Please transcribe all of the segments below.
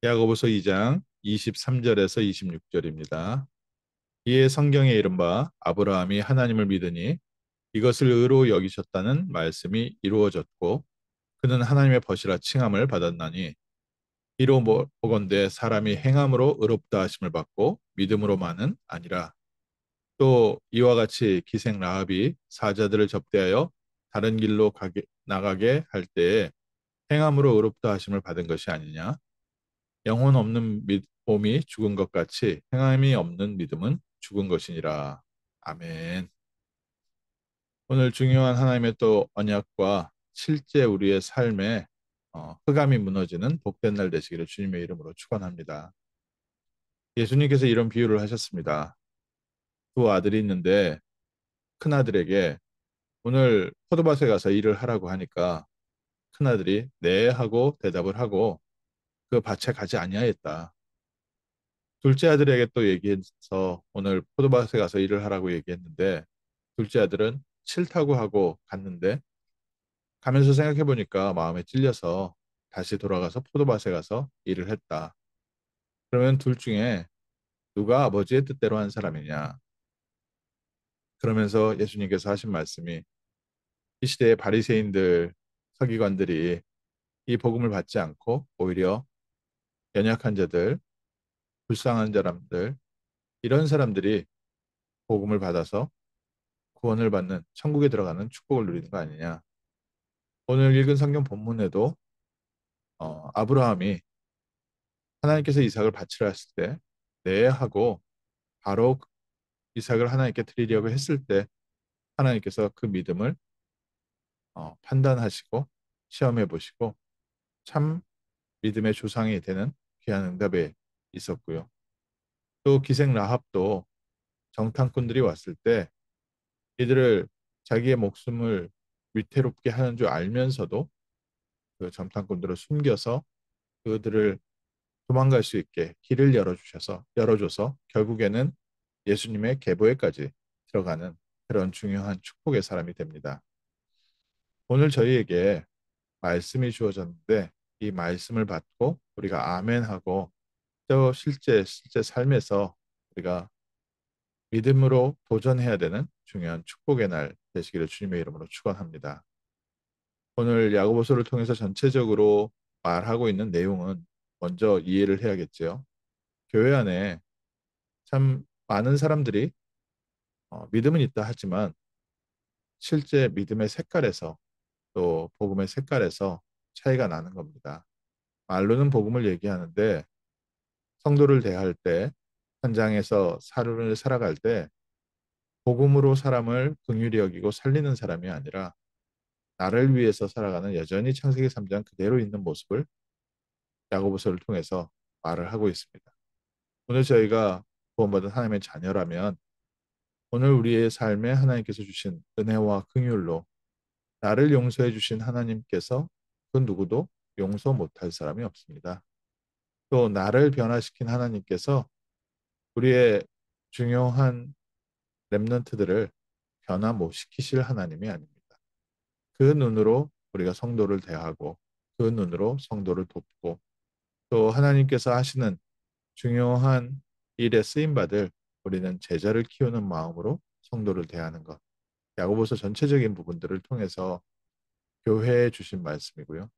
야고보서 2장 23절에서 26절입니다. 이에 성경에 이른바 아브라함이 하나님을 믿으니 이것을 의로 여기셨다는 말씀이 이루어졌고 그는 하나님의 벗이라 칭함을 받았나니 이로 보건대 사람이 행함으로 의롭다 하심을 받고 믿음으로만은 아니라 또 이와 같이 기생 라합이 사자들을 접대하여 다른 길로 나가게 할 때에 행함으로 의롭다 하심을 받은 것이 아니냐. 영혼 없는 몸이 죽은 것 같이 행함이 없는 믿음은 죽은 것이니라. 아멘. 오늘 중요한 하나님의 또 언약과 실제 우리의 삶에 흑암이 무너지는 복된 날 되시기를 주님의 이름으로 축원합니다. 예수님께서 이런 비유를 하셨습니다. 두 아들이 있는데 큰아들에게 오늘 포도밭에 가서 일을 하라고 하니까 큰아들이 네 하고 대답을 하고 그 밭에 가지 아니하였다. 둘째 아들에게 또 얘기해서 오늘 포도밭에 가서 일을 하라고 얘기했는데 둘째 아들은 싫다고 하고 갔는데 가면서 생각해 보니까 마음에 찔려서 다시 돌아가서 포도밭에 가서 일을 했다. 그러면 둘 중에 누가 아버지의 뜻대로 한 사람이냐? 그러면서 예수님께서 하신 말씀이 이 시대의 바리새인들, 서기관들이 이 복음을 받지 않고 오히려 연약한 자들, 불쌍한 사람들, 이런 사람들이 복음을 받아서 구원을 받는 천국에 들어가는 축복을 누리는 거 아니냐. 오늘 읽은 성경 본문에도 아브라함이 하나님께서 이삭을 바치라 했을 때 네 하고 바로 이삭을 하나님께 드리려고 했을 때 하나님께서 그 믿음을 판단하시고 시험해 보시고 참 믿음의 조상이 되는 귀한 응답에 있었고요. 또 기생 라합도 정탐꾼들이 왔을 때 이들을 자기의 목숨을 위태롭게 하는 줄 알면서도 그 정탐꾼들을 숨겨서 그들을 도망갈 수 있게 길을 열어줘서 결국에는 예수님의 계보에까지 들어가는 그런 중요한 축복의 사람이 됩니다. 오늘 저희에게 말씀이 주어졌는데 이 말씀을 받고 우리가 아멘하고 또 실제 삶에서 우리가 믿음으로 도전해야 되는 중요한 축복의 날 되시기를 주님의 이름으로 축원합니다. 오늘 야고보서를 통해서 전체적으로 말하고 있는 내용은 먼저 이해를 해야겠지요. 교회 안에 참 많은 사람들이 믿음은 있다 하지만 실제 믿음의 색깔에서 또 복음의 색깔에서 차이가 나는 겁니다. 말로는 복음을 얘기하는데 성도를 대할 때 현장에서 사르를 살아갈 때 복음으로 사람을 긍휼히 여기고 살리는 사람이 아니라 나를 위해서 살아가는 여전히 창세기 3장 그대로 있는 모습을 야고보서를 통해서 말을 하고 있습니다. 오늘 저희가 구원받은 하나님의 자녀라면 오늘 우리의 삶에 하나님께서 주신 은혜와 긍휼로 나를 용서해 주신 하나님께서 그 누구도 용서 못할 사람이 없습니다. 또 나를 변화시킨 하나님께서 우리의 중요한 렘넌트들을 변화 못 시키실 하나님이 아닙니다. 그 눈으로 우리가 성도를 대하고 그 눈으로 성도를 돕고 또 하나님께서 하시는 중요한 일에 쓰임 받을 우리는 제자를 키우는 마음으로 성도를 대하는 것. 야고보서 전체적인 부분들을 통해서 교회에 주신 말씀이고요.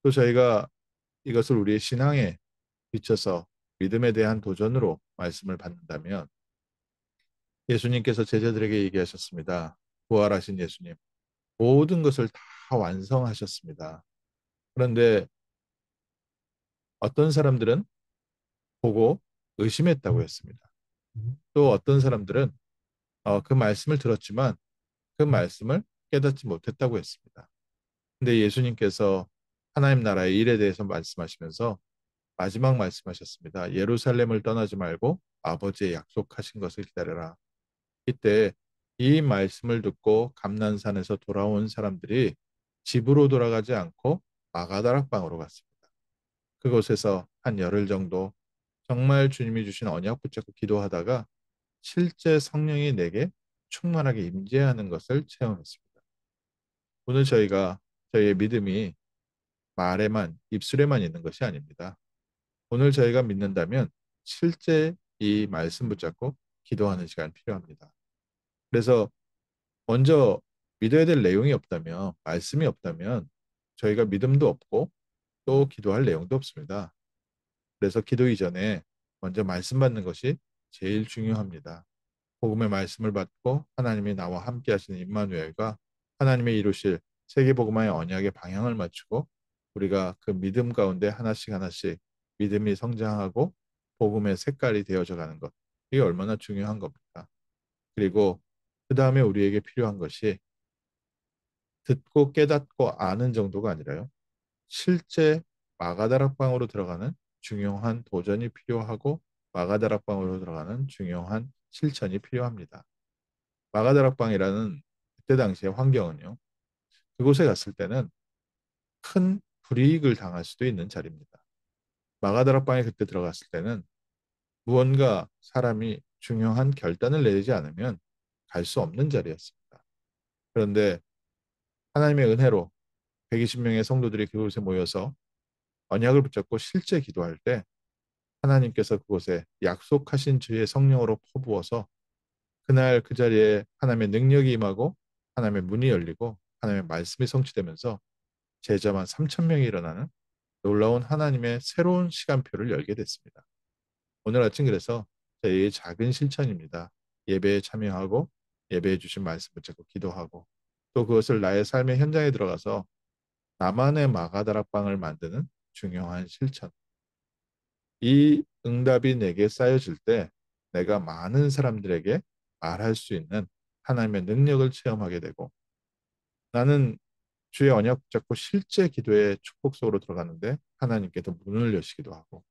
또 저희가 이것을 우리의 신앙에 비춰서 믿음에 대한 도전으로 말씀을 받는다면 예수님께서 제자들에게 얘기하셨습니다. 부활하신 예수님. 모든 것을 다 완성하셨습니다. 그런데 어떤 사람들은 보고 의심했다고 했습니다. 또 어떤 사람들은 그 말씀을 들었지만 그 말씀을 깨닫지 못했다고 했습니다. 근데 예수님께서 하나님 나라의 일에 대해서 말씀하시면서 마지막 말씀하셨습니다. 예루살렘을 떠나지 말고 아버지의 약속하신 것을 기다려라. 이때 이 말씀을 듣고 감난산에서 돌아온 사람들이 집으로 돌아가지 않고 마가다락방으로 갔습니다. 그곳에서 한 열흘 정도 정말 주님이 주신 언약 붙잡고 기도하다가 실제 성령이 내게 충만하게 임재하는 것을 체험했습니다. 오늘 저희가 저희의 믿음이 말에만, 입술에만 있는 것이 아닙니다. 오늘 저희가 믿는다면 실제 이 말씀 붙잡고 기도하는 시간 필요합니다. 그래서 먼저 믿어야 될 내용이 없다면, 말씀이 없다면 저희가 믿음도 없고 또 기도할 내용도 없습니다. 그래서 기도 이전에 먼저 말씀 받는 것이 제일 중요합니다. 복음의 말씀을 받고 하나님이 나와 함께 하시는 임마누엘과 하나님의 이루실 세계복음화의 언약의 방향을 맞추고 우리가 그 믿음 가운데 하나씩 하나씩 믿음이 성장하고 복음의 색깔이 되어져 가는 것. 이게 얼마나 중요한 겁니까? 그리고 그 다음에 우리에게 필요한 것이 듣고 깨닫고 아는 정도가 아니라요. 실제 마가다락방으로 들어가는 중요한 도전이 필요하고 마가다락방으로 들어가는 중요한 실천이 필요합니다. 마가다락방이라는 그때 당시의 환경은요. 그곳에 갔을 때는 큰 불이익을 당할 수도 있는 자리입니다. 마가다락방에 그때 들어갔을 때는 무언가 사람이 중요한 결단을 내리지 않으면 갈 수 없는 자리였습니다. 그런데 하나님의 은혜로 120명의 성도들이 그곳에 모여서 언약을 붙잡고 실제 기도할 때 하나님께서 그곳에 약속하신 주의 성령으로 퍼부어서 그날 그 자리에 하나님의 능력이 임하고 하나님의 문이 열리고 하나님의 말씀이 성취되면서 제자만 3천 명이 일어나는 놀라운 하나님의 새로운 시간표를 열게 됐습니다. 오늘 아침 그래서 저희의 작은 실천입니다. 예배에 참여하고 예배해 주신 말씀 붙잡고 기도하고 또 그것을 나의 삶의 현장에 들어가서 나만의 마가다락방을 만드는 중요한 실천. 이 응답이 내게 쌓여질 때 내가 많은 사람들에게 말할 수 있는 하나님의 능력을 체험하게 되고 나는 주의 언약 붙잡고 실제 기도의 축복 속으로 들어가는데 하나님께서 문을 여시기도 하고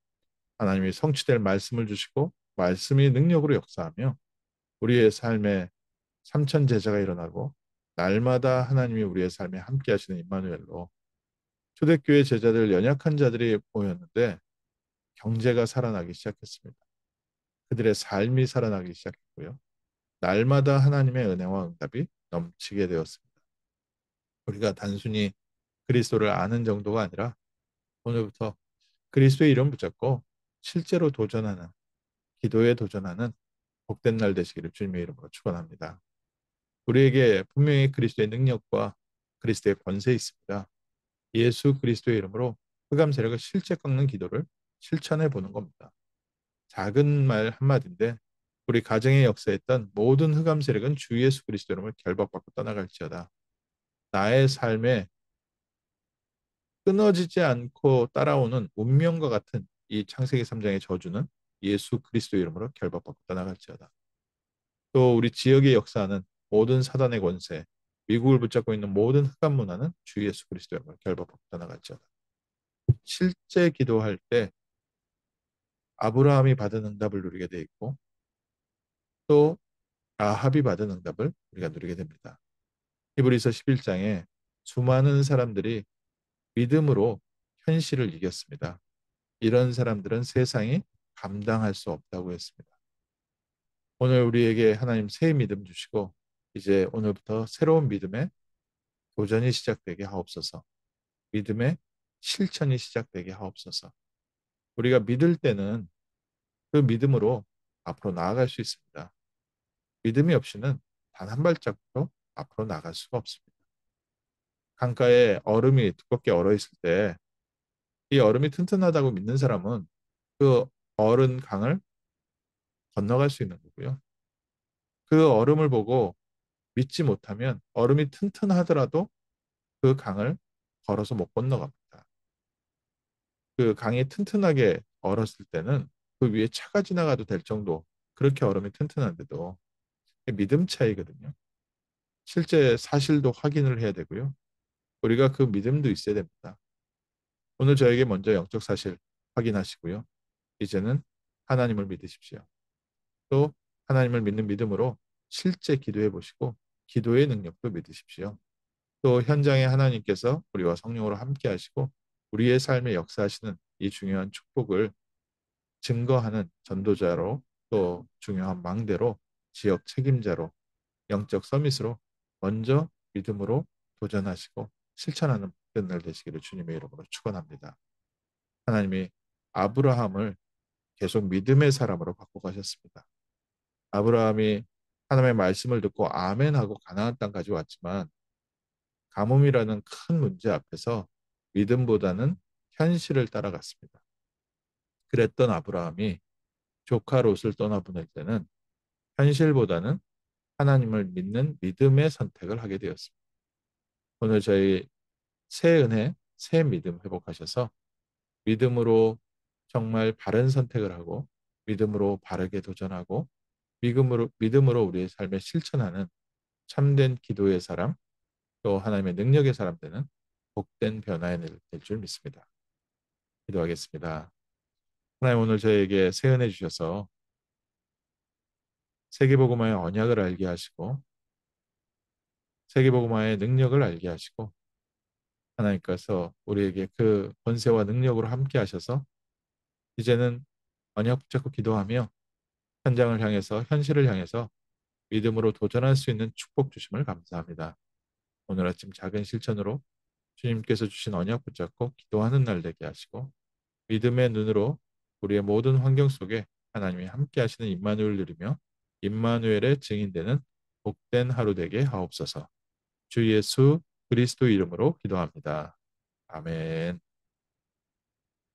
하나님이 성취될 말씀을 주시고 말씀이 능력으로 역사하며 우리의 삶에 삼천 제자가 일어나고 날마다 하나님이 우리의 삶에 함께 하시는 임마누엘로 초대교회 제자들 연약한 자들이 모였는데 경제가 살아나기 시작했습니다. 그들의 삶이 살아나기 시작했고요. 날마다 하나님의 은혜와 응답이 넘치게 되었습니다. 우리가 단순히 그리스도를 아는 정도가 아니라 오늘부터 그리스도의 이름 붙잡고 실제로 도전하는, 기도에 도전하는 복된 날 되시기를 주님의 이름으로 축원합니다. 우리에게 분명히 그리스도의 능력과 그리스도의 권세 있습니다. 예수 그리스도의 이름으로 흑암 세력을 실제 꺾는 기도를 실천해 보는 겁니다. 작은 말 한마디인데 우리 가정에 역사했던 모든 흑암 세력은 주 예수 그리스도 이름을 결박받고 떠나갈지어다. 나의 삶에 끊어지지 않고 따라오는 운명과 같은 이 창세기 3장의 저주는 예수 그리스도 이름으로 결박받고 떠나갈지어다. 또 우리 지역에 역사하는 모든 사단의 권세, 미국을 붙잡고 있는 모든 흑암 문화는 주 예수 그리스도 이름으로 결박받고 떠나갈지어다. 실제 기도할 때 아브라함이 받은 응답을 누리게 돼 있고 또 아합이 받은 응답을 우리가 누리게 됩니다. 히브리서 11장에 수많은 사람들이 믿음으로 현실을 이겼습니다. 이런 사람들은 세상이 감당할 수 없다고 했습니다. 오늘 우리에게 하나님 새 믿음 주시고 이제 오늘부터 새로운 믿음의 도전이 시작되게 하옵소서. 믿음의 실천이 시작되게 하옵소서. 우리가 믿을 때는 그 믿음으로 앞으로 나아갈 수 있습니다. 믿음이 없이는 단 한 발짝도 앞으로 나갈 수가 없습니다. 강가에 얼음이 두껍게 얼어 있을 때 이 얼음이 튼튼하다고 믿는 사람은 그 얼은 강을 건너갈 수 있는 거고요. 그 얼음을 보고 믿지 못하면 얼음이 튼튼하더라도 그 강을 걸어서 못 건너갑니다. 그 강이 튼튼하게 얼었을 때는 그 위에 차가 지나가도 될 정도 그렇게 얼음이 튼튼한데도 믿음 차이거든요. 실제 사실도 확인을 해야 되고요. 우리가 그 믿음도 있어야 됩니다. 오늘 저에게 먼저 영적 사실 확인하시고요. 이제는 하나님을 믿으십시오. 또 하나님을 믿는 믿음으로 실제 기도해 보시고 기도의 능력도 믿으십시오. 또 현장에 하나님께서 우리와 성령으로 함께 하시고 우리의 삶에 역사하시는 이 중요한 축복을 증거하는 전도자로 또 중요한 망대로 지역 책임자로 영적 서밋으로 먼저 믿음으로 도전하시고 실천하는 복된 날 되시기를 주님의 이름으로 축원합니다. 하나님이 아브라함을 계속 믿음의 사람으로 바꿔가셨습니다. 아브라함이 하나님의 말씀을 듣고 아멘하고 가나안 땅까지 왔지만 가뭄이라는 큰 문제 앞에서 믿음보다는 현실을 따라갔습니다. 그랬던 아브라함이 조카 롯을 떠나보낼 때는 현실보다는 하나님을 믿는 믿음의 선택을 하게 되었습니다. 오늘 저희 새 은혜, 새 믿음 회복하셔서 믿음으로 정말 바른 선택을 하고 믿음으로 바르게 도전하고 믿음으로 우리의 삶에 실천하는 참된 기도의 사람, 또 하나님의 능력의 사람 되는 복된 변화의 날 될 줄 믿습니다. 기도하겠습니다. 하나님 오늘 저에게 새 은혜 주셔서 세계복음화의 언약을 알게 하시고 세계복음화의 능력을 알게 하시고 하나님께서 우리에게 그 권세와 능력으로 함께 하셔서 이제는 언약 붙잡고 기도하며 현장을 향해서 현실을 향해서 믿음으로 도전할 수 있는 축복 주심을 감사합니다. 오늘 아침 작은 실천으로 주님께서 주신 언약 붙잡고 기도하는 날 되게 하시고 믿음의 눈으로 우리의 모든 환경 속에 하나님이 함께 하시는 임마누엘 누리며 임마누엘의 증인되는 복된 하루 되게 하옵소서. 주 예수 그리스도 이름으로 기도합니다. 아멘.